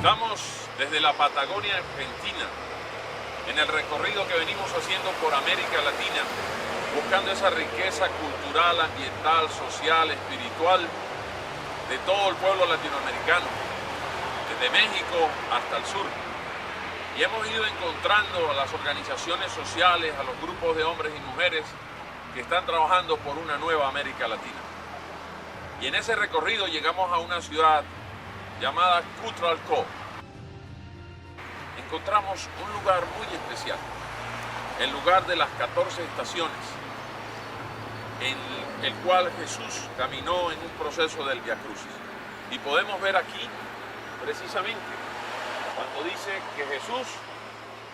Estamos desde la Patagonia Argentina, en el recorrido que venimos haciendo por América Latina, buscando esa riqueza cultural, ambiental, social, espiritual de todo el pueblo latinoamericano, desde México hasta el sur. Y hemos ido encontrando a las organizaciones sociales, a los grupos de hombres y mujeres que están trabajando por una nueva América Latina. Y en ese recorrido llegamos a una ciudad llamada Cutralcó. Encontramos un lugar muy especial, el lugar de las 14 estaciones, en el cual Jesús caminó en un proceso del Vía Crucis. Y podemos ver aquí, precisamente, cuando dice que Jesús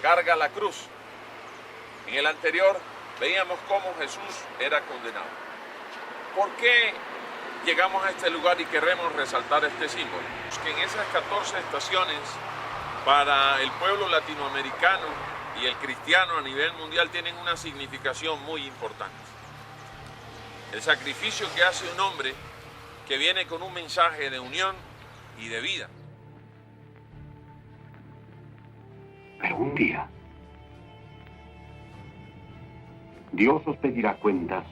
carga la cruz. En el anterior veíamos cómo Jesús era condenado. ¿Por qué llegamos a este lugar y queremos resaltar este símbolo? Que en esas 14 estaciones, para el pueblo latinoamericano y el cristiano a nivel mundial, tienen una significación muy importante. El sacrificio que hace un hombre que viene con un mensaje de unión y de vida. Pero un día, Dios os pedirá cuentas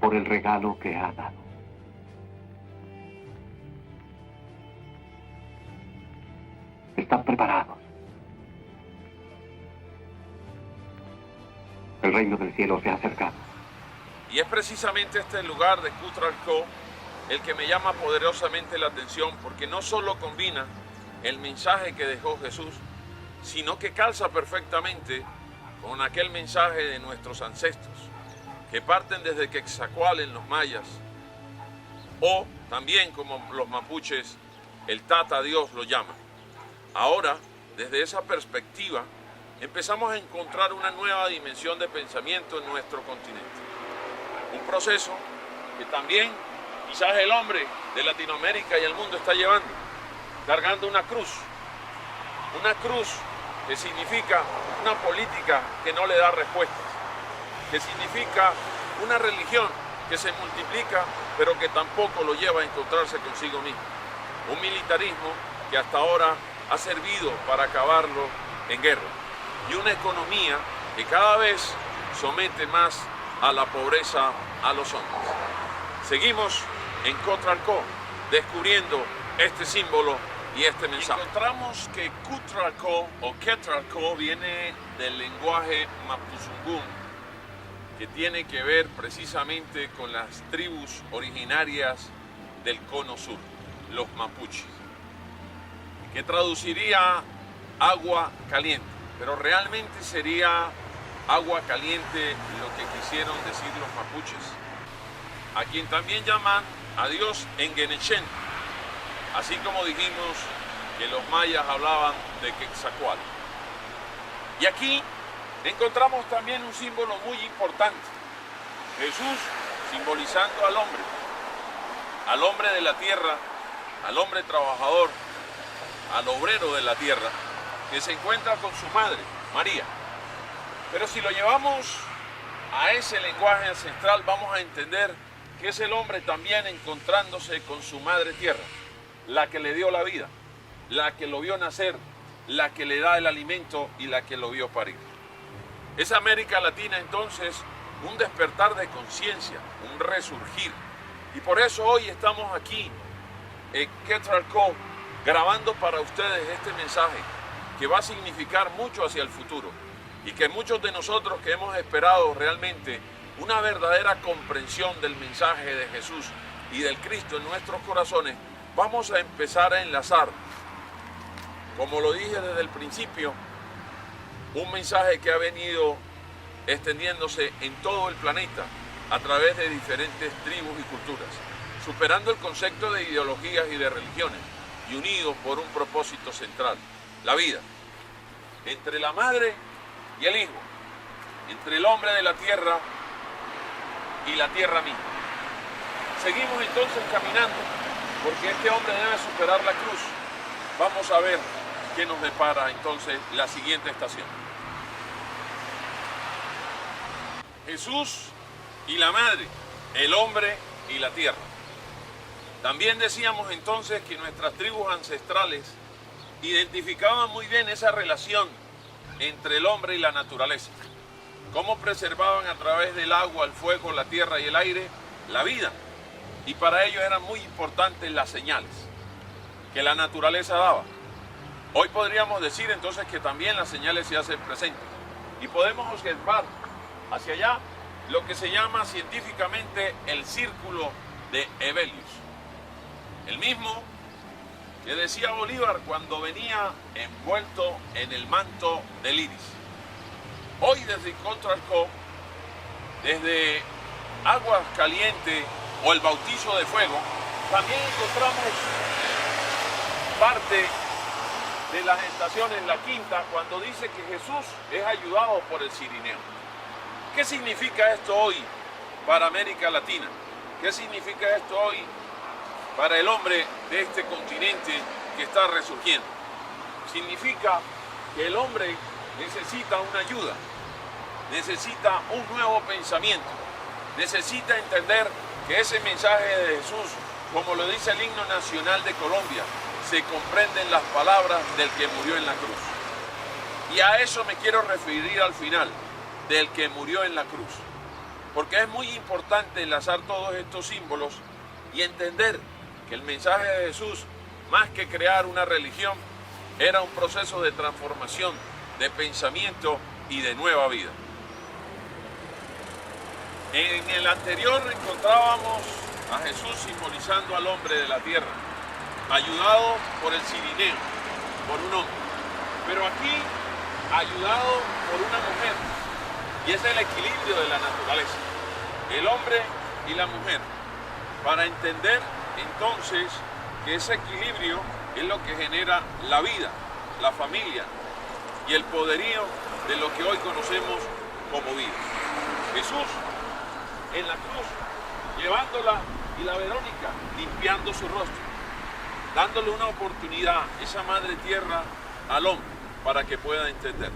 por el regalo que ha dado. Están preparados. El reino del cielo se ha acercado. Y es precisamente este lugar de Cutralcó el que me llama poderosamente la atención, porque no solo combina el mensaje que dejó Jesús, sino que calza perfectamente con aquel mensaje de nuestros ancestros, que parten desde Quetzalcóatl en los mayas, o también como los mapuches, el Tata Dios lo llama. Ahora, desde esa perspectiva, empezamos a encontrar una nueva dimensión de pensamiento en nuestro continente. Un proceso que también quizás el hombre de Latinoamérica y el mundo está llevando, cargando una cruz que significa una política que no le da respuestas, que significa una religión que se multiplica pero que tampoco lo lleva a encontrarse consigo mismo, un militarismo que hasta ahora ha servido para acabarlo en guerra, y una economía que cada vez somete más a la pobreza a los hombres. Seguimos en Cutralcó descubriendo este símbolo y este mensaje. Encontramos que Cutralcó o Quetzalcóatl viene del lenguaje mapuzungún, que tiene que ver precisamente con las tribus originarias del cono sur, los mapuches, que traduciría agua caliente, pero realmente sería agua caliente lo que quisieron decir los mapuches, a quien también llaman a Dios Engenechen, así como dijimos que los mayas hablaban de Quetzalcóatl. Y aquí encontramos también un símbolo muy importante, Jesús simbolizando al hombre de la tierra, al hombre trabajador, al obrero de la tierra, que se encuentra con su madre, María. Pero si lo llevamos a ese lenguaje ancestral, vamos a entender que es el hombre también encontrándose con su madre tierra, la que le dio la vida, la que lo vio nacer, la que le da el alimento y la que lo vio parir. Es América Latina entonces un despertar de conciencia, un resurgir. Y por eso hoy estamos aquí en Quetzalcóatl grabando para ustedes este mensaje que va a significar mucho hacia el futuro, y que muchos de nosotros que hemos esperado realmente una verdadera comprensión del mensaje de Jesús y del Cristo en nuestros corazones, vamos a empezar a enlazar, como lo dije desde el principio, un mensaje que ha venido extendiéndose en todo el planeta a través de diferentes tribus y culturas, superando el concepto de ideologías y de religiones, y unidos por un propósito central, la vida, entre la madre y el hijo, entre el hombre de la tierra y la tierra misma. Seguimos entonces caminando, porque este hombre debe superar la cruz. Vamos a ver qué nos depara entonces la siguiente estación. Jesús y la madre, el hombre y la tierra. También decíamos entonces que nuestras tribus ancestrales identificaban muy bien esa relación entre el hombre y la naturaleza. Cómo preservaban a través del agua, el fuego, la tierra y el aire la vida. Y para ello eran muy importantes las señales que la naturaleza daba. Hoy podríamos decir entonces que también las señales se hacen presentes. Y podemos observar hacia allá lo que se llama científicamente el círculo de Hevelius. El mismo que decía Bolívar cuando venía envuelto en el manto del iris. Hoy desde Contralcó, desde Aguas Calientes o el bautizo de fuego, también encontramos parte de las estaciones, la quinta, cuando dice que Jesús es ayudado por el cirineo. ¿Qué significa esto hoy para América Latina? ¿Qué significa esto hoy para el hombre de este continente que está resurgiendo? Significa que el hombre necesita una ayuda, necesita un nuevo pensamiento, necesita entender que ese mensaje de Jesús, como lo dice el himno nacional de Colombia, se comprenden las palabras del que murió en la cruz. Y a eso me quiero referir al final, del que murió en la cruz. Porque es muy importante enlazar todos estos símbolos y entender que el mensaje de Jesús, más que crear una religión, era un proceso de transformación, de pensamiento y de nueva vida. En el anterior encontrábamos a Jesús simbolizando al hombre de la tierra, ayudado por el cirineo, por un hombre. Pero aquí, ayudado por una mujer. Y es el equilibrio de la naturaleza, el hombre y la mujer. Para entender entonces que ese equilibrio es lo que genera la vida, la familia y el poderío de lo que hoy conocemos como vida. Jesús en la cruz, llevándola, y la Verónica limpiando su rostro, dándole una oportunidad, esa madre tierra, al hombre, para que pueda entender.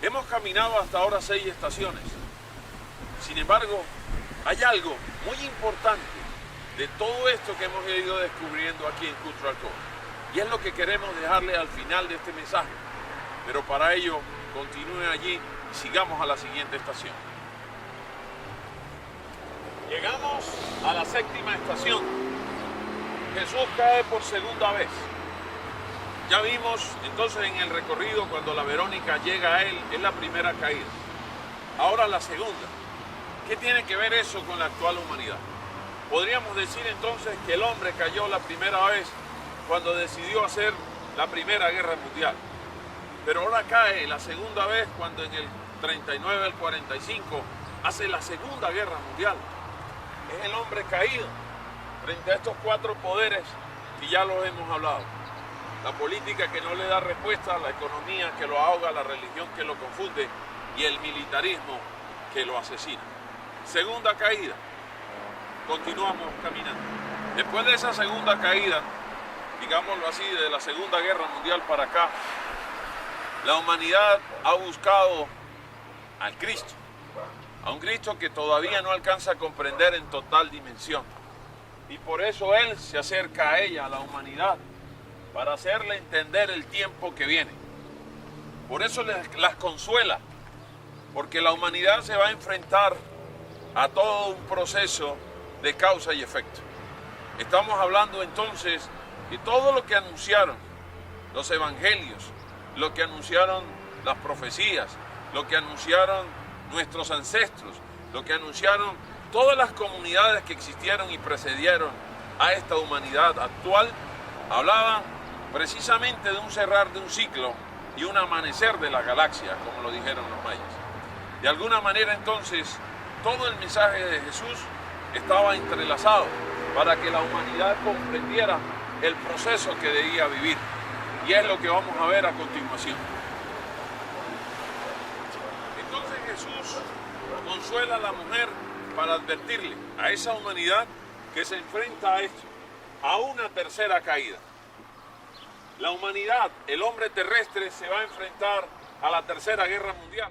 Hemos caminado hasta ahora 6 estaciones. Sin embargo, hay algo muy importante de todo esto que hemos ido descubriendo aquí en Contralcó. Y es lo que queremos dejarle al final de este mensaje. Pero para ello, continúen allí y sigamos a la siguiente estación. Llegamos a la 7ª estación. Jesús cae por segunda vez. Ya vimos entonces en el recorrido cuando la Verónica llega a él, es la primera caída. Ahora la segunda. ¿Qué tiene que ver eso con la actual humanidad? Podríamos decir entonces que el hombre cayó la primera vez cuando decidió hacer la Primera Guerra Mundial. Pero ahora cae la segunda vez cuando en el 39 al 45 hace la Segunda Guerra Mundial. Es el hombre caído frente a estos 4 poderes que ya los hemos hablado. La política que no le da respuesta, la economía que lo ahoga, la religión que lo confunde y el militarismo que lo asesina. Segunda caída. Continuamos caminando. Después de esa segunda caída, digámoslo así, de la Segunda Guerra Mundial para acá, la humanidad ha buscado al Cristo. A un Cristo que todavía no alcanza a comprender en total dimensión. Y por eso Él se acerca a ella, a la humanidad, para hacerle entender el tiempo que viene. Por eso las consuela, porque la humanidad se va a enfrentar a todo un proceso de causa y efecto. Estamos hablando entonces de todo lo que anunciaron los evangelios, lo que anunciaron las profecías, lo que anunciaron nuestros ancestros, lo que anunciaron todas las comunidades que existieron y precedieron a esta humanidad actual, hablaban precisamente de un cerrar de un ciclo y un amanecer de la galaxia, como lo dijeron los mayas. De alguna manera entonces, todo el mensaje de Jesús estaba entrelazado para que la humanidad comprendiera el proceso que debía vivir. Y es lo que vamos a ver a continuación. Entonces Jesús consuela a la mujer para advertirle a esa humanidad que se enfrenta a esto, a una tercera caída. La humanidad, el hombre terrestre, se va a enfrentar a la Tercera Guerra Mundial.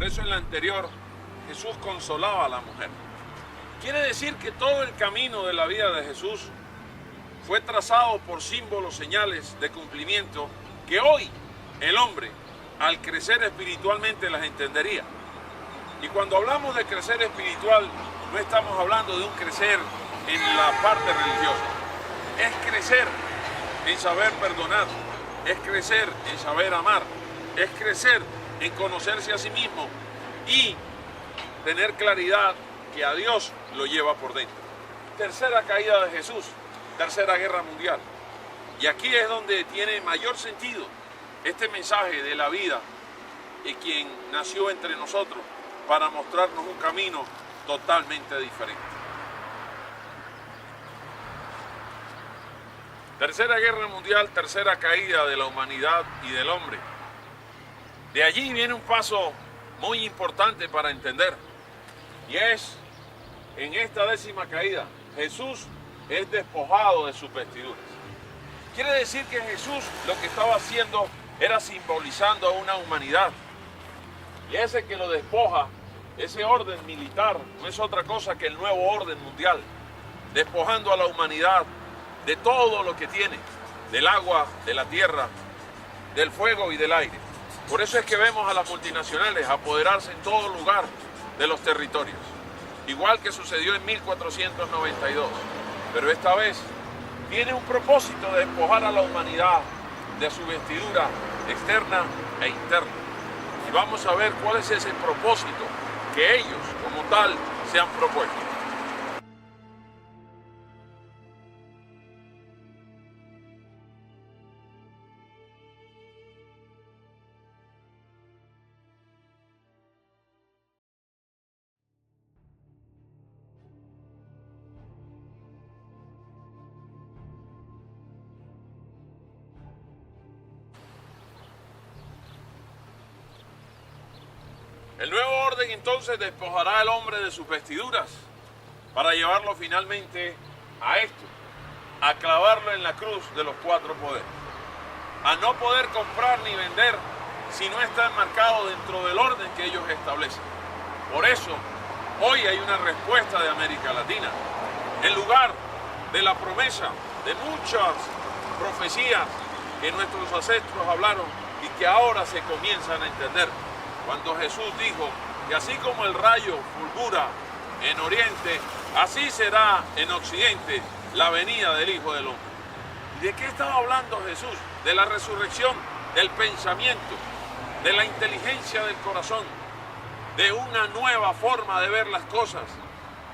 Por eso en la anterior Jesús consolaba a la mujer. Quiere decir que todo el camino de la vida de Jesús fue trazado por símbolos, señales de cumplimiento que hoy el hombre, al crecer espiritualmente, las entendería. Y cuando hablamos de crecer espiritual, no estamos hablando de un crecer en la parte religiosa. Es crecer en saber perdonar, es crecer en saber amar, es crecer en conocerse a sí mismo y tener claridad que a Dios lo lleva por dentro. Tercera caída de Jesús, tercera guerra mundial. Y aquí es donde tiene mayor sentido este mensaje de la vida y quien nació entre nosotros para mostrarnos un camino totalmente diferente. Tercera guerra mundial, tercera caída de la humanidad y del hombre. De allí viene un paso muy importante para entender, y es, en esta décima caída, Jesús es despojado de sus vestiduras. Quiere decir que Jesús lo que estaba haciendo era simbolizando a una humanidad, y ese que lo despoja, ese orden militar, no es otra cosa que el nuevo orden mundial, despojando a la humanidad de todo lo que tiene, del agua, de la tierra, del fuego y del aire. Por eso es que vemos a las multinacionales apoderarse en todo lugar de los territorios, igual que sucedió en 1492. Pero esta vez tiene un propósito de despojar a la humanidad de su vestidura externa e interna. Y vamos a ver cuál es ese propósito que ellos, como tal, se han propuesto. El nuevo orden entonces despojará al hombre de sus vestiduras para llevarlo finalmente a esto, a clavarlo en la cruz de los cuatro poderes, a no poder comprar ni vender si no está enmarcado dentro del orden que ellos establecen. Por eso, hoy hay una respuesta de América Latina, en lugar de la promesa de muchas profecías que nuestros ancestros hablaron y que ahora se comienzan a entender. Cuando Jesús dijo que así como el rayo fulgura en Oriente, así será en Occidente la venida del Hijo del Hombre. ¿Y de qué estaba hablando Jesús? De la resurrección, del pensamiento, de la inteligencia del corazón, de una nueva forma de ver las cosas,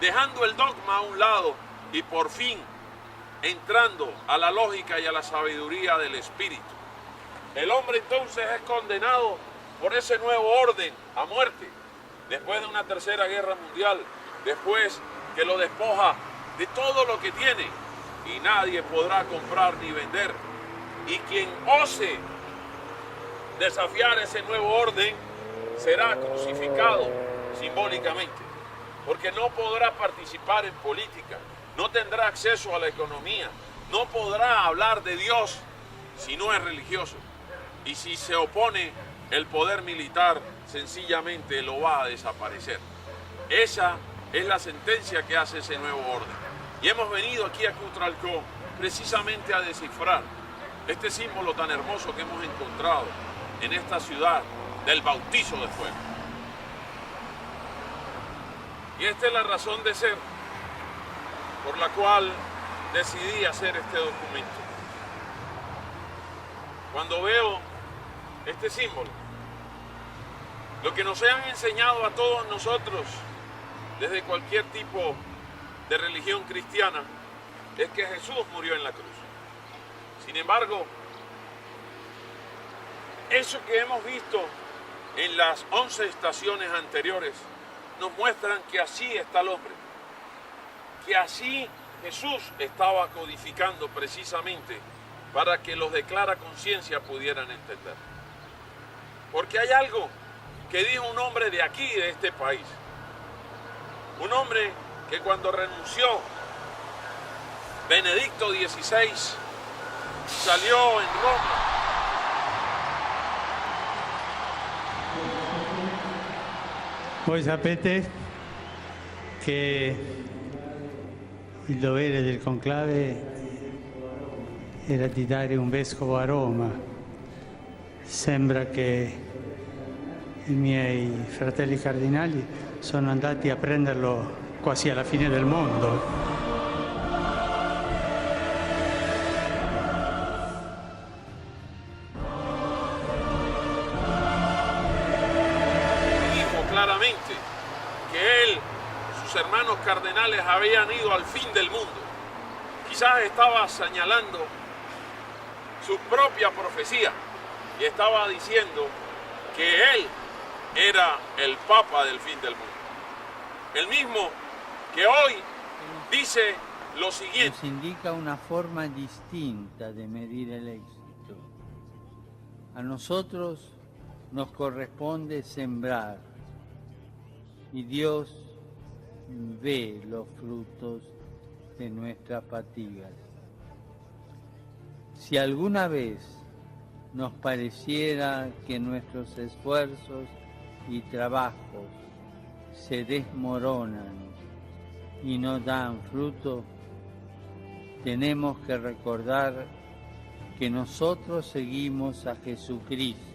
dejando el dogma a un lado y por fin entrando a la lógica y a la sabiduría del Espíritu. El hombre entonces es condenado por ese nuevo orden a muerte, después de una tercera guerra mundial, después que lo despoja de todo lo que tiene y nadie podrá comprar ni vender. Y quien ose desafiar ese nuevo orden será crucificado simbólicamente, porque no podrá participar en política, no tendrá acceso a la economía, no podrá hablar de Dios si no es religioso. Y si se opone, el poder militar sencillamente lo va a desaparecer. Esa es la sentencia que hace ese nuevo orden. Y hemos venido aquí a Cutralcó precisamente a descifrar este símbolo tan hermoso que hemos encontrado en esta ciudad del bautizo de fuego. Y esta es la razón de ser por la cual decidí hacer este documento. Cuando veo este símbolo, lo que nos han enseñado a todos nosotros desde cualquier tipo de religión cristiana es que Jesús murió en la cruz. Sin embargo, eso que hemos visto en las 11 estaciones anteriores nos muestran que así está el hombre, que así Jesús estaba codificando precisamente para que los de clara conciencia pudieran entender. Porque hay algo que dijo un hombre de aquí, de este país. Un hombre que cuando renunció Benedicto XVI, salió en Roma Voi sapete che il dovere del conclave era di dare un vescovo a Roma. Sembra che i miei fratelli cardinali sono andati a prenderlo quasi alla fine del mondo. Claramente que él, sus hermanos cardenales habían ido al fin del mundo. Quizás estaba señalando su propia profecía y estaba diciendo que él era el Papa del fin del mundo. El mismo que hoy dice lo siguiente. Nos indica una forma distinta de medir el éxito. A nosotros nos corresponde sembrar y Dios ve los frutos de nuestras fatigas. Si alguna vez nos pareciera que nuestros esfuerzos y trabajos se desmoronan y no dan fruto, tenemos que recordar que nosotros seguimos a Jesucristo,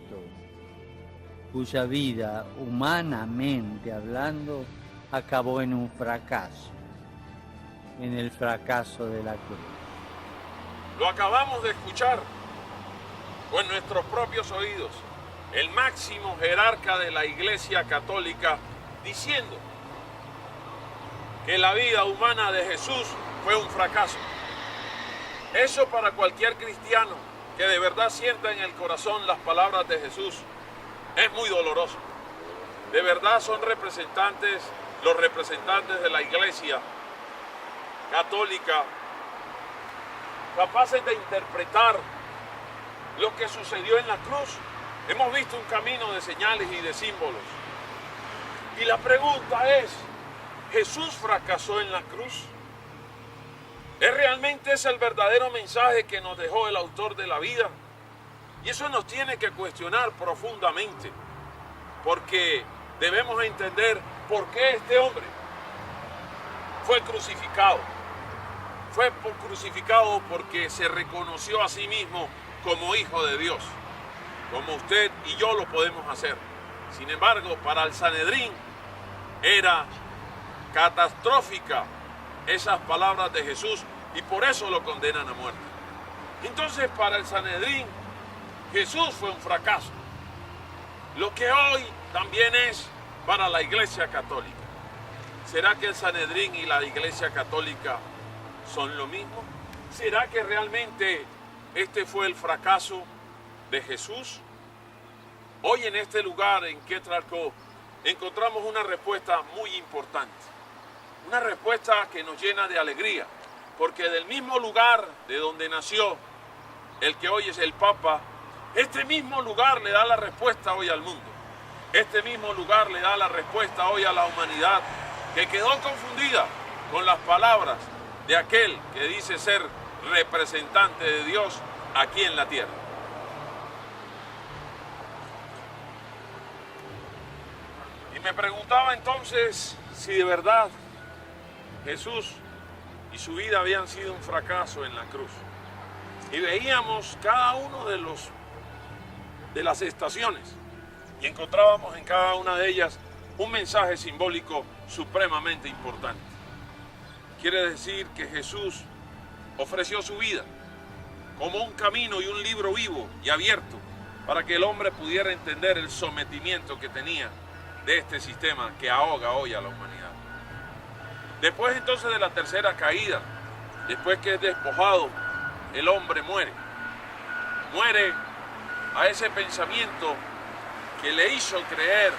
cuya vida, humanamente hablando, acabó en un fracaso, en el fracaso de la cruz. Lo acabamos de escuchar con nuestros propios oídos, el máximo jerarca de la Iglesia Católica diciendo que la vida humana de Jesús fue un fracaso. Eso para cualquier cristiano que de verdad sienta en el corazón las palabras de Jesús es muy doloroso. De verdad son los representantes de la Iglesia Católica, capaces de interpretar lo que sucedió en la cruz. Hemos visto un camino de señales y de símbolos. Y la pregunta es, ¿Jesús fracasó en la cruz? ¿Es realmente ese el verdadero mensaje que nos dejó el autor de la vida? Y eso nos tiene que cuestionar profundamente, porque debemos entender por qué este hombre fue crucificado. Fue crucificado porque se reconoció a sí mismo como hijo de Dios, como usted y yo lo podemos hacer. Sin embargo, para el Sanedrín era catastrófica esas palabras de Jesús y por eso lo condenan a muerte. Entonces, para el Sanedrín, Jesús fue un fracaso. Lo que hoy también es para la Iglesia Católica. ¿Será que el Sanedrín y la Iglesia Católica son lo mismo? ¿Será que realmente este fue el fracaso de Jesús? Hoy en este lugar, en Quetzalcóatl, encontramos una respuesta muy importante. Una respuesta que nos llena de alegría, porque del mismo lugar de donde nació el que hoy es el Papa, este mismo lugar le da la respuesta hoy al mundo. Este mismo lugar le da la respuesta hoy a la humanidad que quedó confundida con las palabras de aquel que dice ser representante de Dios aquí en la tierra. Y me preguntaba entonces si de verdad Jesús y su vida habían sido un fracaso en la cruz. Y veíamos cada uno de las estaciones y encontrábamos en cada una de ellas un mensaje simbólico supremamente importante. Quiere decir que Jesús ofreció su vida como un camino y un libro vivo y abierto para que el hombre pudiera entender el sometimiento que tenía de este sistema que ahoga hoy a la humanidad. Después entonces de la tercera caída, después que es despojado, el hombre muere. Muere a ese pensamiento que le hizo creer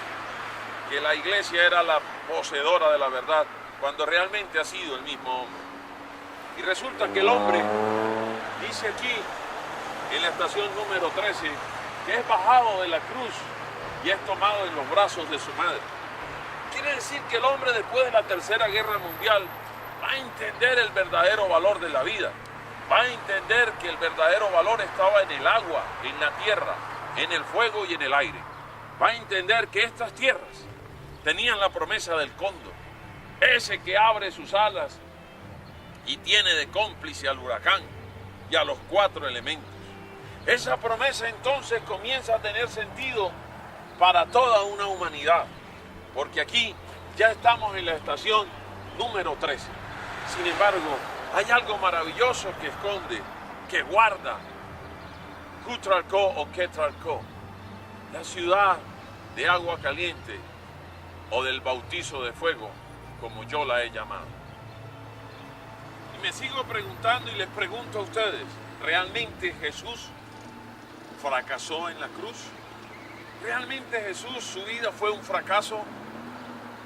que la iglesia era la poseedora de la verdad, cuando realmente ha sido el mismo hombre. Y resulta que el hombre dice aquí, en la estación número 13, que es bajado de la cruz y es tomado en los brazos de su madre. Quiere decir que el hombre después de la Tercera Guerra Mundial va a entender el verdadero valor de la vida. Va a entender que el verdadero valor estaba en el agua, en la tierra, en el fuego y en el aire. Va a entender que estas tierras tenían la promesa del cóndor, ese que abre sus alas y tiene de cómplice al huracán y a los 4 elementos. Esa promesa entonces comienza a tener sentido para toda una humanidad, porque aquí ya estamos en la estación número 13. Sin embargo, hay algo maravilloso que esconde, que guarda Cutralcó o Quetzalcó, la ciudad de agua caliente o del bautizo de fuego, como yo la he llamado. Y me sigo preguntando y les pregunto a ustedes, ¿realmente Jesús fracasó en la cruz? ¿Realmente Jesús, su vida fue un fracaso?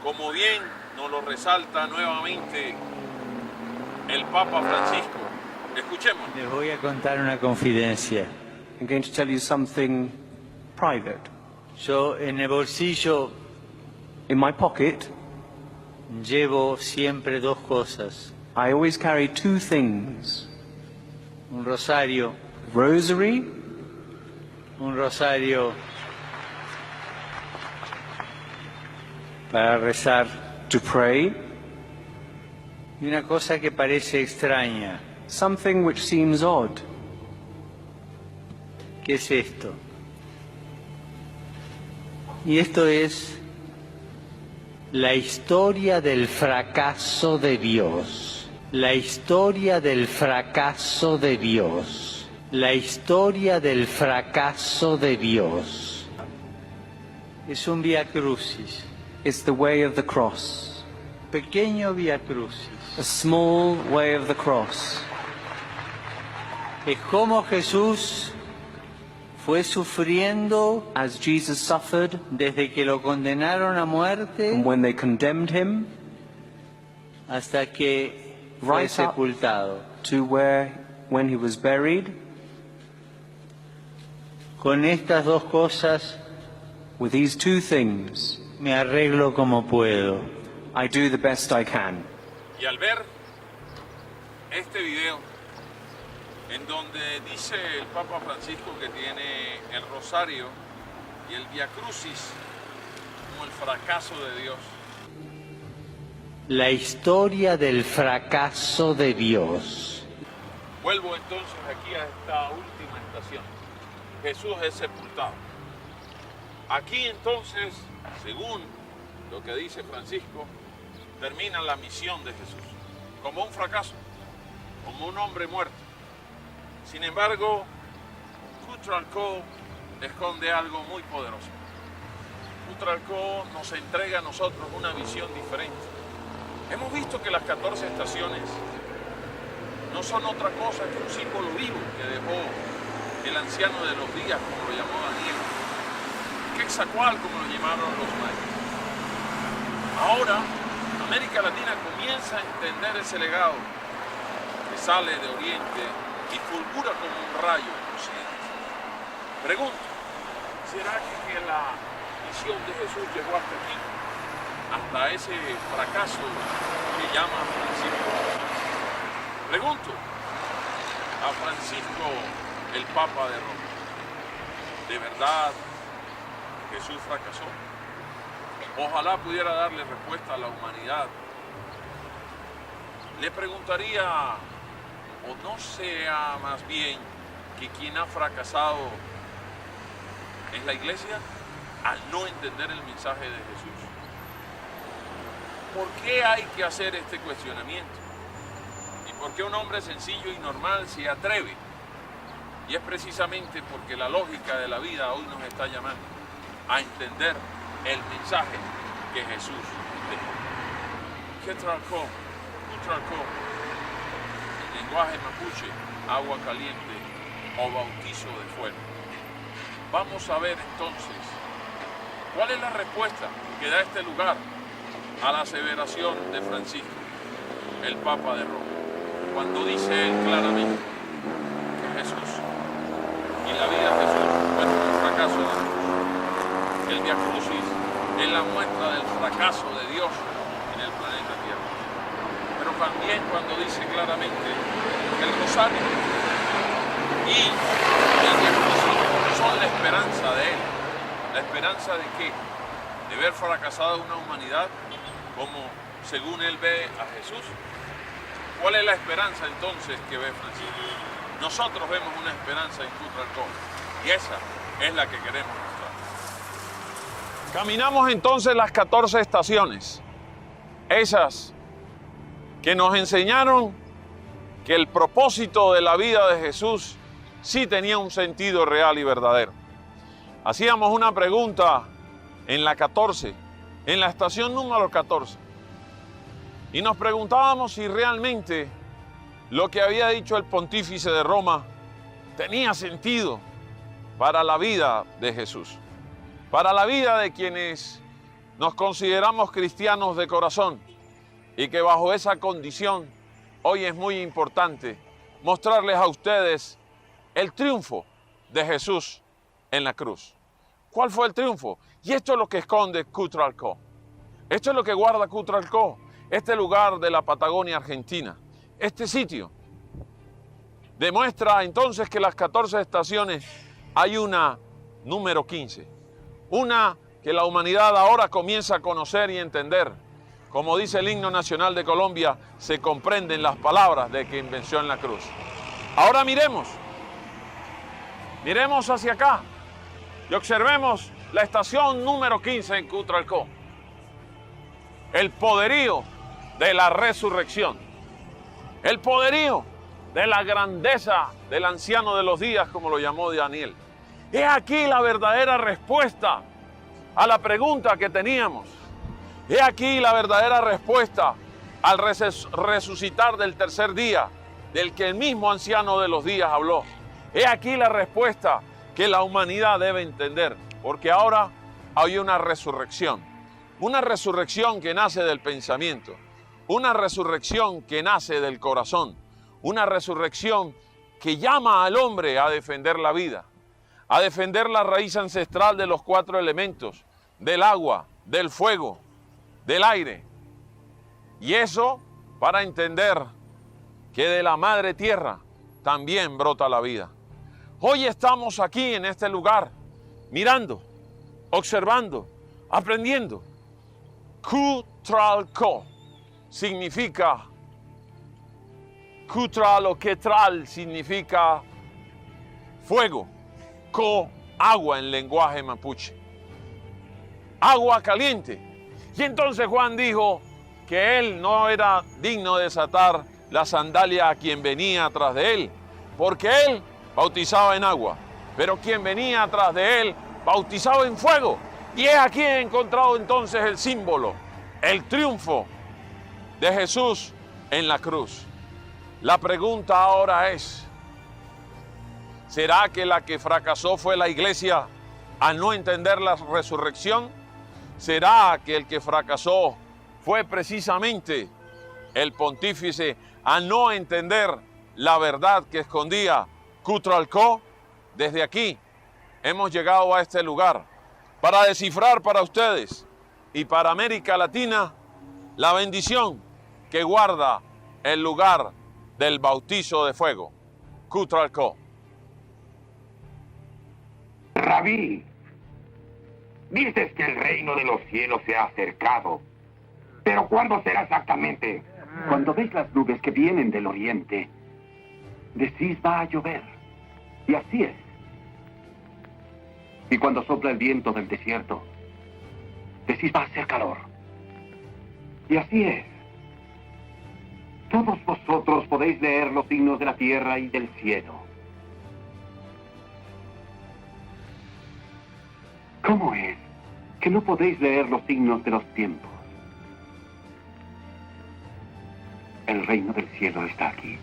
Como bien nos lo resalta nuevamente el Papa Francisco. Escuchemos. Les voy a contar una confidencia. I'm going to tell you something private. Yo en el bolsillo In my pocket, llevo siempre 2 cosas. I always carry 2 things. Un rosario, Rosary, un rosario para rezar, to pray, y una cosa que parece extraña. something which seems odd. ¿Qué es esto? Y esto es la historia del fracaso de Dios. La historia del fracaso de Dios. La historia del fracaso de Dios. Es un vía crucis, It's the way of the cross. pequeño vía crucis. A small way of the cross. Es como Jesús fue sufriendo As Jesus suffered, desde que lo condenaron a muerte and when they condemned him, hasta que fue Right up. sepultado. to when he was buried, Con estas 2 cosas with these 2 things, me arreglo como puedo. I do the best I can. Y al ver este video, en donde dice el Papa Francisco que tiene el rosario y el Via Crucis como el fracaso de Dios, La historia del fracaso de Dios. vuelvo entonces aquí a esta última estación. Jesús es sepultado. Aquí entonces, según lo que dice Francisco, termina la misión de Jesús como un fracaso, como un hombre muerto. Sin embargo, Cutralcó esconde algo muy poderoso. Cutralcó nos entrega a nosotros una visión diferente. Hemos visto que las 14 estaciones no son otra cosa que un símbolo vivo que dejó el anciano de los días, como lo llamó Daniel, Quetzalcóatl, como lo llamaron los mayas. Ahora, América Latina comienza a entender ese legado que sale de Oriente y fulgura como un rayo en Occidente. Pregunto, ¿será que la misión de Jesús llegó hasta aquí? Hasta ese fracaso que llama Francisco. Pregunto a Francisco, el Papa de Roma, ¿de verdad Jesús fracasó? Ojalá pudiera darle respuesta a la humanidad. Le preguntaría, o no sea más bien que quien ha fracasado es la iglesia al no entender el mensaje de Jesús. ¿Por qué hay que hacer este cuestionamiento? ¿Y por qué un hombre sencillo y normal se atreve? Y es precisamente porque la lógica de la vida hoy nos está llamando a entender el mensaje que Jesús dejó. Quetzalcó, Cutralcó, en lenguaje mapuche, agua caliente o bautizo de fuego. Vamos a ver entonces cuál es la respuesta que da este lugar a la aseveración de Francisco, el Papa de Roma, cuando dice él claramente que Jesús y la vida de Jesús fueron un fracaso de Dios. El Via Crucis es la muestra del fracaso de Dios en el planeta Tierra. Pero también cuando dice claramente que el rosario y el Via Crucis son la esperanza de él. ¿La esperanza de qué? de ver fracasada una humanidad como según él ve a Jesús? ¿Cuál es la esperanza entonces que ve Francisco? Nosotros vemos una esperanza en Cutralcó y esa es la que queremos mostrar. Caminamos entonces las 14 estaciones, esas que nos enseñaron que el propósito de la vida de Jesús sí tenía un sentido real y verdadero. Hacíamos una pregunta en la 14, en la estación número 14, y nos preguntábamos si realmente lo que había dicho el pontífice de Roma tenía sentido para la vida de Jesús, para la vida de quienes nos consideramos cristianos de corazón y que bajo esa condición hoy es muy importante mostrarles a ustedes el triunfo de Jesús en la cruz. ¿Cuál fue el triunfo? Y esto es lo que esconde Cutralcó. Esto es lo que guarda Cutralcó, este lugar de la Patagonia Argentina. Este sitio demuestra entonces que las 14 estaciones hay una número 15. Una que la humanidad ahora comienza a conocer y entender. Como dice el himno nacional de Colombia, se comprenden las palabras de quien venció en la cruz. Ahora miremos hacia acá y observemos la estación número 15 en Cutralcó. El poderío de la resurrección. El poderío de la grandeza del anciano de los días, como lo llamó Daniel. Es aquí la verdadera respuesta a la pregunta que teníamos. Es aquí la verdadera respuesta al resucitar del tercer día, del que el mismo anciano de los días habló. Es aquí la respuesta que la humanidad debe entender, porque ahora hay una resurrección que nace del pensamiento, una resurrección que nace del corazón, una resurrección que llama al hombre a defender la vida, a defender la raíz ancestral de los 4 elementos, del agua, del fuego, del aire. Y eso para entender que de la madre tierra también brota la vida. Hoy estamos aquí en este lugar, mirando, observando, aprendiendo. Cutralcó significa, Cutral o Quetral significa fuego, co, agua en lenguaje mapuche. Agua caliente. Y entonces Juan dijo que él no era digno de desatar la sandalia a quien venía atrás de él, porque él bautizaba en agua, pero quien venía atrás de él bautizaba en fuego. Y es aquí he encontrado entonces el símbolo, el triunfo de Jesús en la cruz. La pregunta ahora es, ¿será que la que fracasó fue la iglesia al no entender la resurrección? ¿Será que el que fracasó fue precisamente el pontífice al no entender la verdad que escondía Cutralcó? Desde aquí hemos llegado a este lugar para descifrar para ustedes y para América Latina la bendición que guarda el lugar del bautizo de fuego, Cutralcó. Rabí, dices que el reino de los cielos se ha acercado, pero ¿cuándo será exactamente? Cuando ves las nubes que vienen del oriente, decís va a llover, y así es. Y cuando sopla el viento del desierto, decís va a hacer calor, y así es. Todos vosotros podéis leer los signos de la tierra y del cielo. ¿Cómo es que no podéis leer los signos de los tiempos? El reino del cielo está aquí.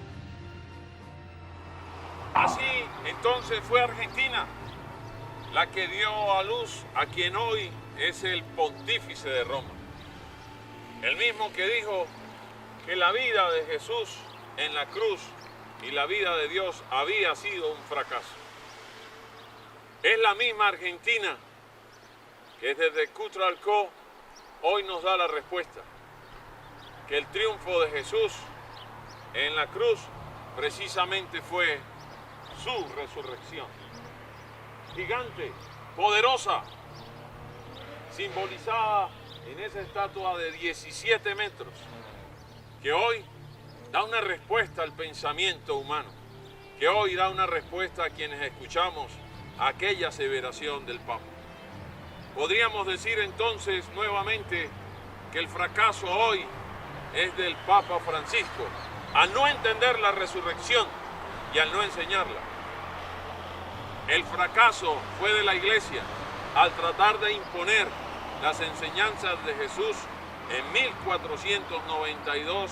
Así entonces fue Argentina la que dio a luz a quien hoy es el pontífice de Roma. El mismo que dijo que la vida de Jesús en la cruz y la vida de Dios había sido un fracaso. Es la misma Argentina que desde Cutralcó hoy nos da la respuesta, que el triunfo de Jesús en la cruz precisamente fue su resurrección. Gigante, poderosa, simbolizada en esa estatua de 17 metros, que hoy da una respuesta al pensamiento humano, que hoy da una respuesta a quienes escuchamos aquella aseveración del Papa. Podríamos decir entonces nuevamente que el fracaso hoy es del Papa Francisco, al no entender la resurrección y al no enseñarla. El fracaso fue de la Iglesia al tratar de imponer las enseñanzas de Jesús en 1492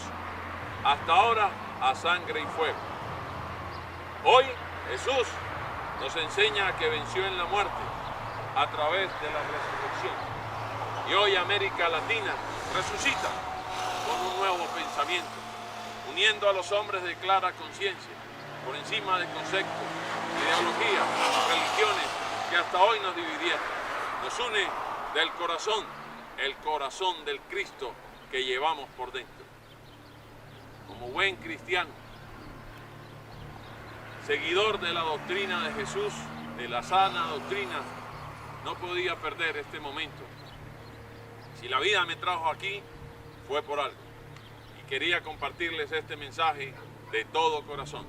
hasta ahora a sangre y fuego. Hoy Jesús nos enseña que venció en la muerte a través de la resurrección. Y hoy América Latina resucita con un nuevo pensamiento, uniendo a los hombres de clara conciencia por encima de conceptos, ideologías, religiones que hasta hoy nos dividieron. Nos une del corazón, el corazón del Cristo que llevamos por dentro. Como buen cristiano, seguidor de la doctrina de Jesús, de la sana doctrina, no podía perder este momento. Si la vida me trajo aquí, fue por algo. Y quería compartirles este mensaje de todo corazón.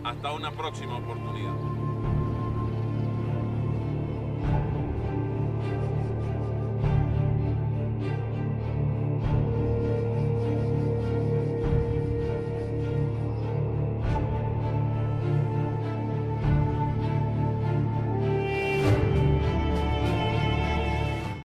Hasta una próxima oportunidad.